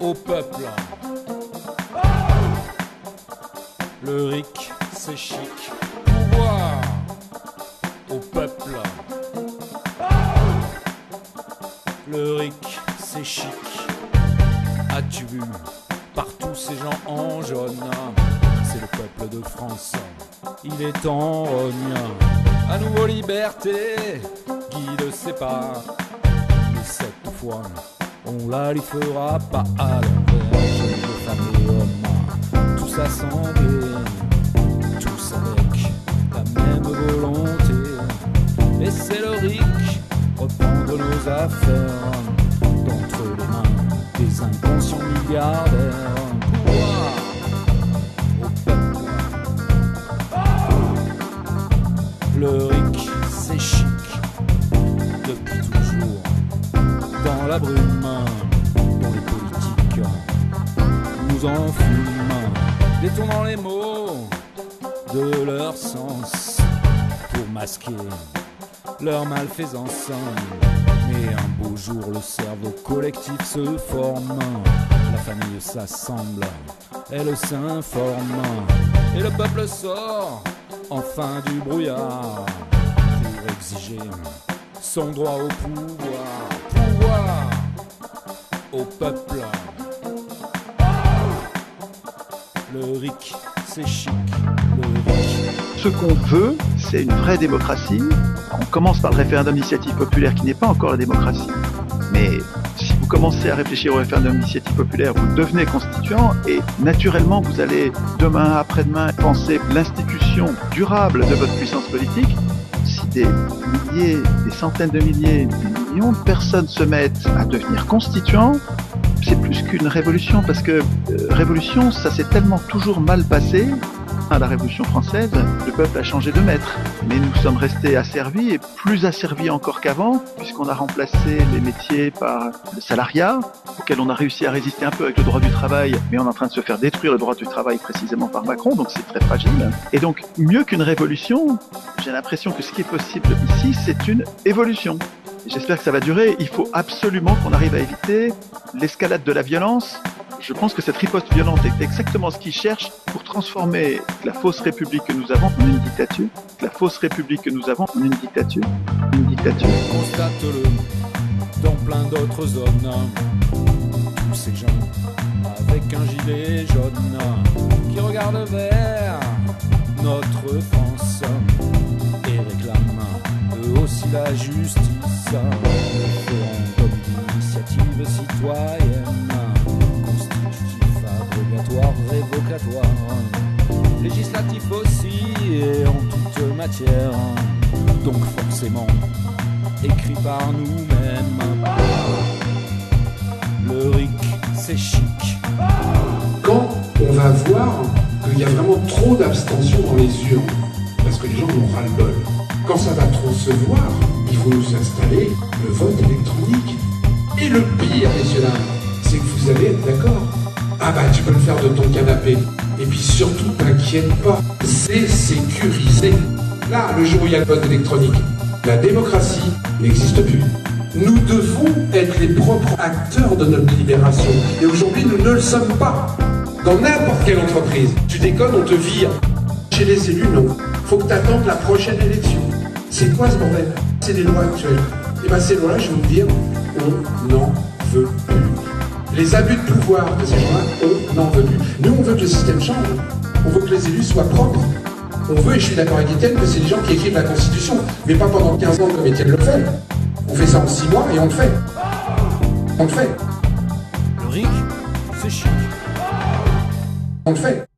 au peuple. Le RIC, c'est chic. Pouvoir au peuple. Le RIC, c'est chic. As-tu vu partout ces gens en jaune? C'est le peuple de France. Il est en rogne. À nouveau liberté, guide ses pas. Mais cette fois, on la lui fera pas à l'envers. Jeunes femmes et hommes, tous assemblés, tous avec la même volonté. Et c'est le RIC, reprendre nos affaires d'entre les mains des inconscients milliardaires. Pouvoir au peuple. Le RIC, c'est chic, depuis toujours, dans la brume, dont les politiques nous enfument, détournant les mots de leur sens pour masquer leur malfaisance. Mais un beau jour, le cerveau collectif se forme, la famille s'assemble, elle s'informe, et le peuple sort enfin du brouillard pour exiger son droit au pouvoir. Pouvoir au peuple. Le RIC, c'est chic. Le RIC. Ce qu'on veut, c'est une vraie démocratie. On commence par le référendum d'initiative populaire qui n'est pas encore la démocratie. Mais si vous commencez à réfléchir au référendum d'initiative populaire, vous devenez constituant et naturellement vous allez demain, après-demain penser l'institution durable de votre puissance politique. Si des milliers, des centaines de milliers, des millions de personnes se mettent à devenir constituants, c'est plus qu'une révolution parce que révolution, ça s'est tellement toujours mal passé. À la Révolution française, le peuple a changé de maître, mais nous sommes restés asservis et plus asservis encore qu'avant, puisqu'on a remplacé les métiers par le salariat, auquel on a réussi à résister un peu avec le droit du travail, mais on est en train de se faire détruire le droit du travail précisément par Macron, donc c'est très fragile. Et donc, mieux qu'une révolution, j'ai l'impression que ce qui est possible ici, c'est une évolution. Et j'espère que ça va durer. Il faut absolument qu'on arrive à éviter l'escalade de la violence. Je pense que cette riposte violente est exactement ce qu'ils cherchent pour transformer la fausse république que nous avons en une dictature. La fausse république que nous avons en une dictature. Une dictature. Constate-le dans plein d'autres zones. Tous ces gens avec un gilet jaune qui regardent vers notre France et réclament eux aussi la justice. Référendum d'initiative citoyenne, révocatoire, législatif aussi et en toute matière, donc forcément écrit par nous-mêmes. Le RIC, c'est chic. Quand on va voir qu'il y a vraiment trop d'abstention dans les urnes, parce que les gens ont ras-le-bol, quand ça va trop se voir, il faut nous installer le vote électronique. Et le pire, messieurs dames, c'est que vous allez être d'accord. Ah bah tu peux le faire de ton canapé. Et puis surtout, t'inquiète pas, c'est sécurisé. Là, le jour où il y a le vote électronique, la démocratie n'existe plus. Nous devons être les propres acteurs de notre libération. Et aujourd'hui, nous ne le sommes pas. Dans n'importe quelle entreprise, tu déconnes, on te vire. Chez les élus, non. Faut que t'attendes la prochaine élection. C'est quoi ce bordel? C'est les lois actuelles. Et bien ces lois-là, je vais vous dire, on n'en veut plus. Les abus de pouvoir de ces gens-là, on n'en veut plus. Nous, on veut que le système change. On veut que les élus soient propres. On veut, et je suis d'accord avec Étienne, que c'est les gens qui écrivent la Constitution, mais pas pendant 15 ans comme Étienne le fait. On fait ça en 6 mois et on le fait. On le fait. Le RIC, c'est chic. On le fait.